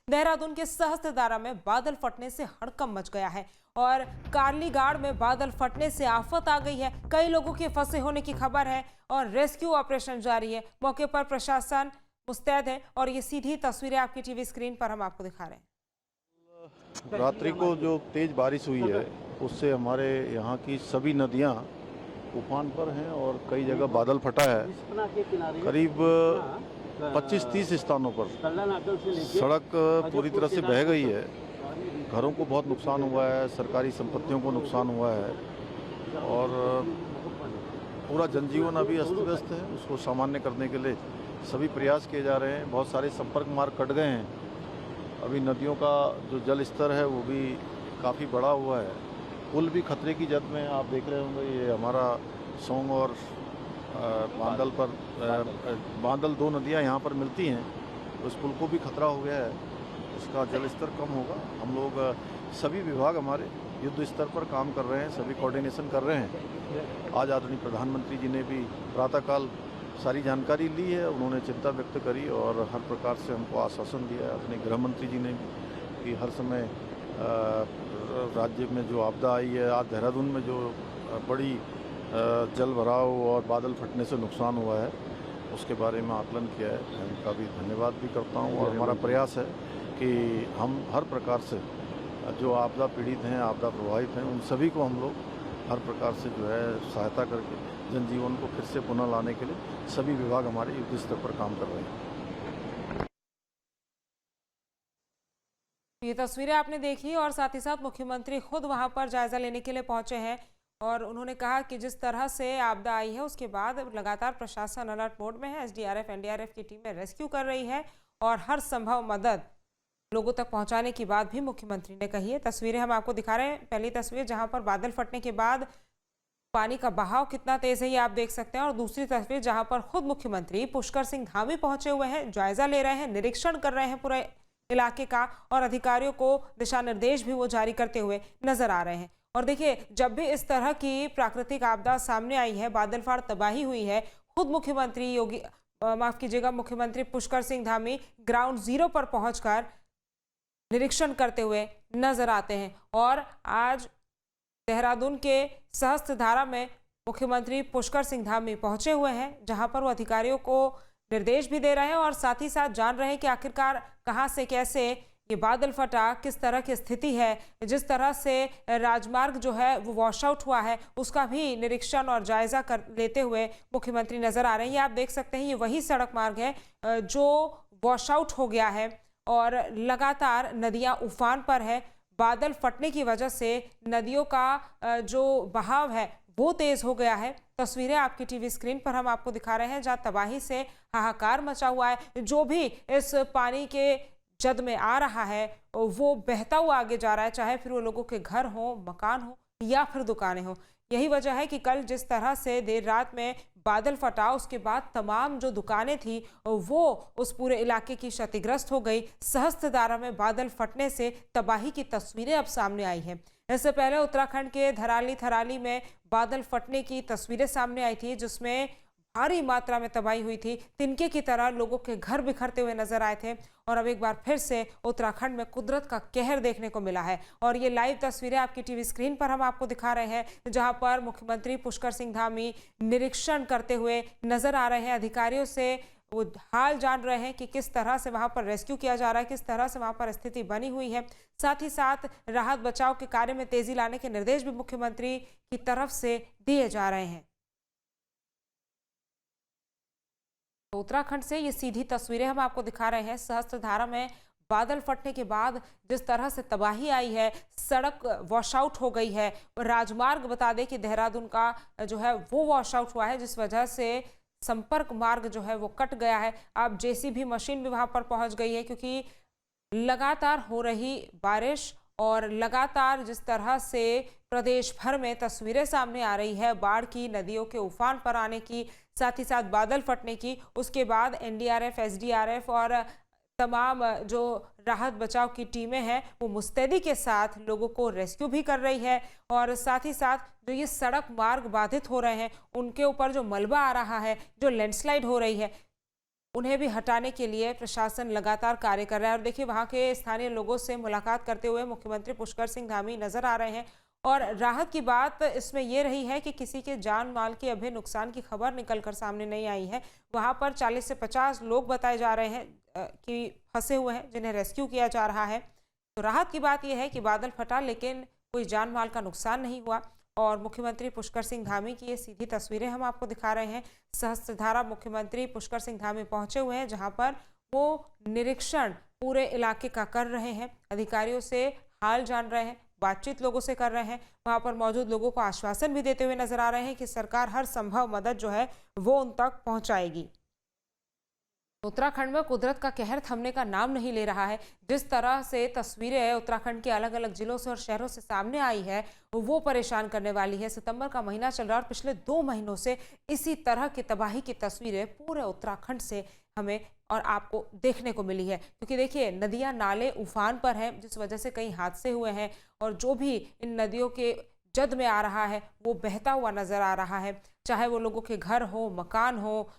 देहरादून के सहस्त्रधारा में बादल फटने से हड़कंप मच गया है और कार्लीगाड़ में बादल फटने से आफत आ गई है। कई लोगों के फंसे होने की खबर है और रेस्क्यू ऑपरेशन जारी है। मौके पर प्रशासन मुस्तैद है और ये सीधी तस्वीरें आपकी टीवी स्क्रीन पर हम आपको दिखा रहे हैं। रात्रि को जो तेज बारिश हुई है उससे हमारे यहाँ की सभी नदियाँ उफान पर हैं और कई जगह बादल फटा है। करीब 25-30 स्थानों पर सड़क पूरी तरह से बह गई है। घरों को बहुत नुकसान हुआ है, सरकारी संपत्तियों को नुकसान हुआ है और पूरा जनजीवन अभी अस्त व्यस्त है। उसको सामान्य करने के लिए सभी प्रयास किए जा रहे हैं। बहुत सारे संपर्क मार्ग कट गए हैं। अभी नदियों का जो जल स्तर है वो भी काफ़ी बढ़ा हुआ है। पुल भी खतरे की जद में, आप देख रहे होंगे ये हमारा सोंग और बांदल पर बांदल दो नदियां यहाँ पर मिलती हैं, तो उस पुल को भी खतरा हो गया है। उसका जल स्तर कम होगा। हम लोग सभी विभाग हमारे युद्ध स्तर पर काम कर रहे हैं, सभी कोऑर्डिनेशन कर रहे हैं। आज आदरणीय प्रधानमंत्री जी ने भी प्रातःकाल सारी जानकारी ली है, उन्होंने चिंता व्यक्त करी और हर प्रकार से हमको आश्वासन दिया है। अपने गृह मंत्री जी ने भी कि हर समय राज्य में जो आपदा आई है, आज देहरादून में जो बड़ी जल भराव और बादल फटने से नुकसान हुआ है उसके बारे में आकलन किया है। मैं उनका भी धन्यवाद भी करता हूँ और हमारा प्रयास है कि हम हर प्रकार से जो आपदा पीड़ित हैं, आपदा प्रभावित हैं, उन सभी को हम लोग हर प्रकार से जो है सहायता करके जनजीवन को फिर से पुनः लाने के लिए सभी विभाग हमारे युद्ध स्तर पर काम कर रहे हैं। ये तस्वीरें आपने देखी और साथ ही साथ मुख्यमंत्री खुद वहां पर जायजा लेने के लिए पहुंचे हैं और उन्होंने कहा कि जिस तरह से आपदा आई है उसके बाद लगातार प्रशासन अलर्ट मोड में है। एसडीआरएफ, एनडीआरएफ की टीमें रेस्क्यू कर रही है और हर संभव मदद लोगों तक पहुंचाने की बात भी मुख्यमंत्री ने कही है। तस्वीरें हम आपको दिखा रहे हैं। पहली तस्वीर जहां पर बादल फटने के बाद पानी का बहाव कितना तेज है ये आप देख सकते हैं और दूसरी तस्वीर जहां पर खुद मुख्यमंत्री पुष्कर सिंह धामी पहुंचे हुए हैं, जायजा ले रहे हैं, निरीक्षण कर रहे हैं पूरे इलाके का और अधिकारियों को दिशा निर्देश भी वो जारी करते हुए नजर आ रहे हैं। और देखिए, जब भी इस तरह की प्राकृतिक आपदा सामने आई है, बादल फाड़ तबाही हुई है, खुद मुख्यमंत्री मुख्यमंत्री पुष्कर सिंह धामी ग्राउंड जीरो पर पहुंचकर निरीक्षण करते हुए नजर आते हैं। और आज देहरादून के सहस्त्रधारा में मुख्यमंत्री पुष्कर सिंह धामी पहुंचे हुए हैं, जहां पर वो अधिकारियों को निर्देश भी दे रहे हैं और साथ ही साथ जान रहे हैं कि आखिरकार कहां से कैसे ये बादल फटा, किस तरह की स्थिति है। जिस तरह से राजमार्ग जो है वो वॉश आउट हुआ है उसका भी निरीक्षण और जायजा कर लेते हुए मुख्यमंत्री नजर आ रहे हैं। ये आप देख सकते हैं, ये वही सड़क मार्ग है जो वॉश आउट हो गया है और लगातार नदियां उफान पर है। बादल फटने की वजह से नदियों का जो बहाव है वो तेज हो गया है। तस्वीरें आपकी टीवी स्क्रीन पर हम आपको दिखा रहे हैं जहां तबाही से हाहाकार मचा हुआ है। जो भी इस पानी के जद में आ रहा है वो बहता हुआ आगे जा रहा है, चाहे फिर वो लोगों के घर हो, मकान हो या फिर दुकानें हो। यही वजह है कि कल जिस तरह से देर रात में बादल फटा, उसके बाद तमाम जो दुकानें थी वो उस पूरे इलाके की क्षतिग्रस्त हो गई। सहस्त्रधारा में बादल फटने से तबाही की तस्वीरें अब सामने आई हैं। इससे पहले उत्तराखंड के थराली में बादल फटने की तस्वीरें सामने आई थी, जिसमें भारी मात्रा में तबाही हुई थी। तिनके की तरह लोगों के घर बिखरते हुए नजर आए थे और अब एक बार फिर से उत्तराखंड में कुदरत का कहर देखने को मिला है। और ये लाइव तस्वीरें आपकी टीवी स्क्रीन पर हम आपको दिखा रहे हैं, जहां पर मुख्यमंत्री पुष्कर सिंह धामी निरीक्षण करते हुए नजर आ रहे हैं। अधिकारियों से वो हाल जान रहे हैं कि किस तरह से वहां पर रेस्क्यू किया जा रहा है, किस तरह से वहां पर स्थिति बनी हुई है। साथ ही साथ राहत बचाव के कार्य में तेजी लाने के निर्देश भी मुख्यमंत्री की तरफ से दिए जा रहे हैं। तो उत्तराखंड से ये सीधी तस्वीरें हम आपको दिखा रहे हैं। सहस्त्रधारा में बादल फटने के बाद जिस तरह से तबाही आई है, सड़क वॉश आउट हो गई है। राजमार्ग बता दें कि देहरादून का जो है वो वॉश आउट हुआ है, जिस वजह से संपर्क मार्ग जो है वो कट गया है। अब जेसीबी मशीन भी वहां पर पहुंच गई है, क्योंकि लगातार हो रही बारिश और लगातार जिस तरह से प्रदेश भर में तस्वीरें सामने आ रही है बाढ़ की, नदियों के उफान पर आने की, साथ ही साथ बादल फटने की, उसके बाद एनडीआरएफ, एसडीआरएफ और तमाम जो राहत बचाव की टीमें हैं वो मुस्तैदी के साथ लोगों को रेस्क्यू भी कर रही है। और साथ ही साथ जो ये सड़क मार्ग बाधित हो रहे हैं उनके ऊपर जो मलबा आ रहा है, जो लैंडस्लाइड हो रही है, उन्हें भी हटाने के लिए प्रशासन लगातार कार्य कर रहा है। और देखिए, वहां के स्थानीय लोगों से मुलाकात करते हुए मुख्यमंत्री पुष्कर सिंह धामी नजर आ रहे हैं। और राहत की बात इसमें यह रही है कि किसी के जान माल के अभी नुकसान की खबर निकलकर सामने नहीं आई है। वहां पर 40 से 50 लोग बताए जा रहे हैं कि फंसे हुए हैं, जिन्हें रेस्क्यू किया जा रहा है। तो राहत की बात यह है कि बादल फटा लेकिन कोई जान माल का नुकसान नहीं हुआ। और मुख्यमंत्री पुष्कर सिंह धामी की ये सीधी तस्वीरें हम आपको दिखा रहे हैं। सहस्त्रधारा मुख्यमंत्री पुष्कर सिंह धामी पहुंचे हुए हैं, जहां पर वो निरीक्षण पूरे इलाके का कर रहे हैं, अधिकारियों से हाल जान रहे हैं, बातचीत लोगों से कर रहे हैं। वहां पर मौजूद लोगों को आश्वासन भी देते हुए नजर आ रहे हैं कि सरकार हर संभव मदद जो है वो उन तक पहुंचाएगी। उत्तराखंड में कुदरत का कहर थमने का नाम नहीं ले रहा है। जिस तरह से तस्वीरें उत्तराखंड के अलग अलग जिलों से और शहरों से सामने आई है वो परेशान करने वाली है। सितंबर का महीना चल रहा है और पिछले 2 महीनों से इसी तरह की तबाही की तस्वीरें पूरे उत्तराखंड से हमें और आपको देखने को मिली है। क्योंकि देखिए, नदियां नाले उफान पर हैं, जिस वजह से कई हादसे हुए हैं और जो भी इन नदियों के जद में आ रहा है वो बहता हुआ नजर आ रहा है। चाहे वो लोगों के घर हो, मकान हो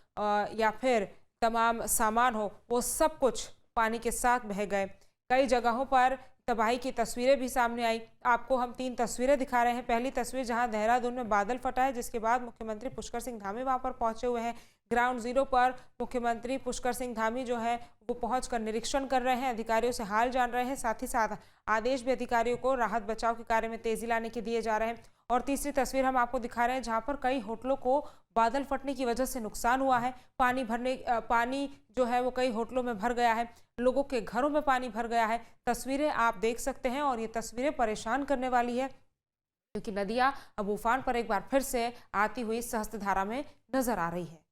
या फिर तमाम सामान हो, वो सब कुछ पानी के साथ बह गए। कई जगहों पर तबाही की तस्वीरें भी सामने आई। आपको हम 3 तस्वीरें दिखा रहे हैं। पहली तस्वीर जहां देहरादून में बादल फटा है, जिसके बाद मुख्यमंत्री पुष्कर सिंह धामी वहां पर पहुंचे हुए हैं। ग्राउंड जीरो पर मुख्यमंत्री पुष्कर सिंह धामी जो है वो पहुंचकर निरीक्षण कर रहे हैं, अधिकारियों से हाल जान रहे हैं। साथ ही साथ आदेश भी अधिकारियों को राहत बचाव के कार्य में तेजी लाने के दिए जा रहे हैं। और तीसरी तस्वीर हम आपको दिखा रहे हैं, जहां पर कई होटलों को बादल फटने की वजह से नुकसान हुआ है। पानी जो है वो कई होटलों में भर गया है, लोगों के घरों में पानी भर गया है। तस्वीरें आप देख सकते हैं और ये तस्वीरें परेशान करने वाली है, क्योंकि नदियां अब उफान पर एक बार फिर से आती हुई सहस्त्रधारा में नजर आ रही है।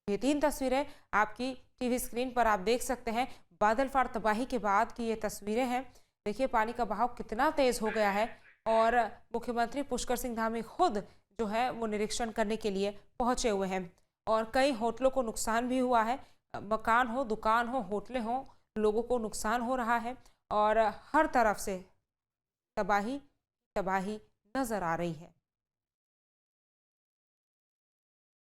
ये 3 तस्वीरें आपकी टीवी स्क्रीन पर आप देख सकते हैं। बादल फाट तबाही के बाद की ये तस्वीरें हैं। देखिए, पानी का बहाव कितना तेज हो गया है और मुख्यमंत्री पुष्कर सिंह धामी खुद जो है वो निरीक्षण करने के लिए पहुंचे हुए हैं। और कई होटलों को नुकसान भी हुआ है। मकान हो, दुकान हो, होटलें हो, लोगों को नुकसान हो रहा है और हर तरफ से तबाही नजर आ रही है।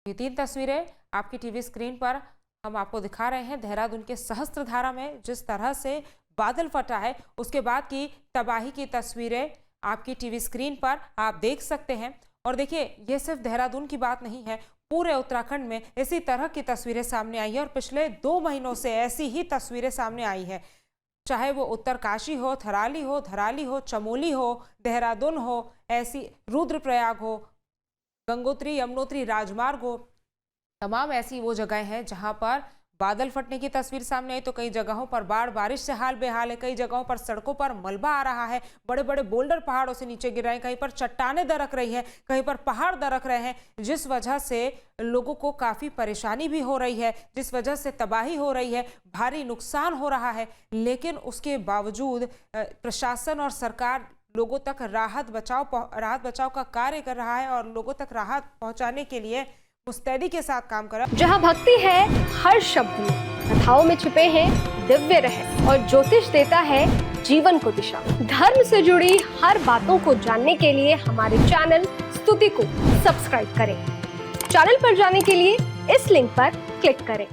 ये 3 तस्वीरें आपकी टीवी स्क्रीन पर हम आपको दिखा रहे हैं। देहरादून के सहस्त्रधारा में जिस तरह से बादल फटा है, उसके बाद की तबाही की तस्वीरें आपकी टीवी स्क्रीन पर आप देख सकते हैं। और देखिए, ये सिर्फ देहरादून की बात नहीं है, पूरे उत्तराखंड में इसी तरह की तस्वीरें सामने आई है और पिछले 2 महीनों से ऐसी ही तस्वीरें सामने आई है। चाहे वो उत्तरकाशी हो, धराली हो, चमोली हो, देहरादून हो, ऐसी रुद्रप्रयाग हो, गंगोत्री यमुनोत्री राजमार्ग हो, तमाम ऐसी वो जगह हैं जहां पर बादल फटने की तस्वीर सामने आई। तो कई जगहों पर बाढ़ बारिश से हाल बेहाल है, कई जगहों पर सड़कों पर मलबा आ रहा है, बड़े बड़े बोल्डर पहाड़ों से नीचे गिर रहे हैं, कहीं पर चट्टानें दरक रही हैं, कहीं पर पहाड़ दरक रहे हैं, जिस वजह से लोगों को काफ़ी परेशानी भी हो रही है, जिस वजह से तबाही हो रही है, भारी नुकसान हो रहा है। लेकिन उसके बावजूद प्रशासन और सरकार लोगों तक राहत बचाव का कार्य कर रहा है और लोगों तक राहत पहुँचाने के लिए मुस्तैदी के साथ काम करा। जहाँ भक्ति है हर शब्द में, कथाओं में छिपे हैं दिव्य रहस्य और ज्योतिष देता है जीवन को दिशा। धर्म से जुड़ी हर बातों को जानने के लिए हमारे चैनल स्तुति को सब्सक्राइब करें। चैनल पर जाने के लिए इस लिंक पर क्लिक करें।